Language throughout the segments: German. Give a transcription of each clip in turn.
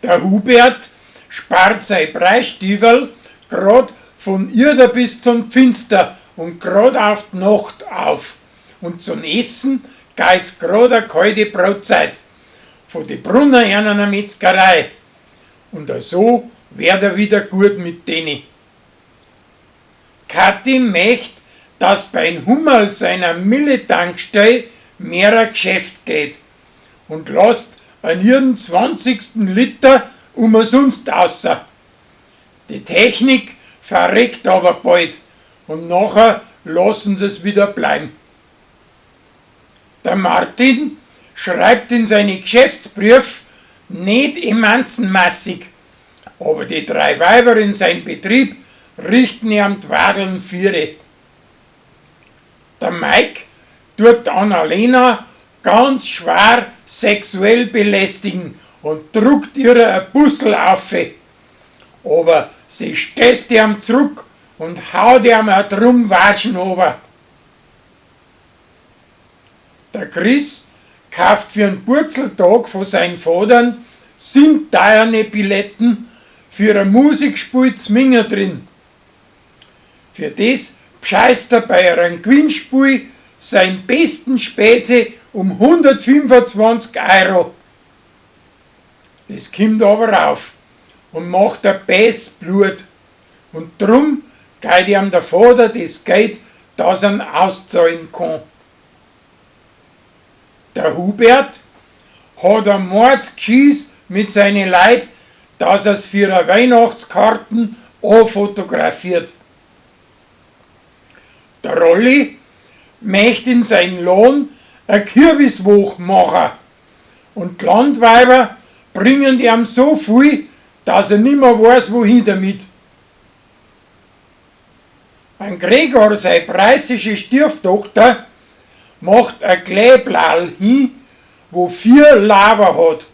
Der Hubert spart sein Breistiefeln grad von Irder bis zum Pfinster und grad auf die Nacht auf. Und zum Essen geht's grad eine kalte Brotzeit von die Brunner einer Metzgerei. Und so wird er wieder gut mit denen. Kathi möchte, dass beim Hummel seiner Mille-Tankstelle mehr Geschäft geht und lässt an ihren 20. Liter umsonst außer. Die Technik verreckt aber bald und nachher lassen sie es wieder bleiben. Der Martin schreibt in seine Geschäftsbrief nicht immensenmassig, aber die 3 Weiber in seinem Betrieb richten ihm die Wadeln viere. Der Mike tut Annalena ganz schwer sexuell belästigen und druckt ihr ein Bussel auf. Aber sie stößt ihm zurück und haut ihm ein Drumwaschen runter. Der Chris kauft für einen Burzeltag von seinen Vadern 7 teure Billetten für ein Musikspiel Zminger drin. Für das bescheißt er bei einem Gewinnspiel seinen besten Spätzle um 125 €. Das kommt aber auf und macht ein Blut. Und drum geht ihm der Vater das Geld, das er ihn auszahlen kann. Der Hubert hat ein Mordsgeschiss mit seinen Leuten, dass er es für eine Weihnachtskarten anfotografiert. Der Rolli möchte in seinen Lohn eine Kürbiswoche machen und die Landweiber bringen ihm so viel, dass er nicht mehr weiß, wohin damit. Ein Gregor, seine preußische Stieftochter, macht ein Kleeblahl hin, wo 4 Laber hat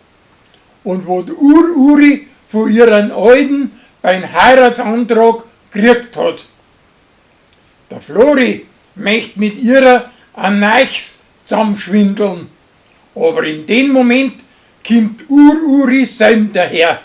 und wo die Uri von ihren Alten beim Heiratsantrag gekriegt hat. Der Flori möchte mit ihrer ein Neues zusammenschwindeln, aber in dem Moment kommt Uri selber daher.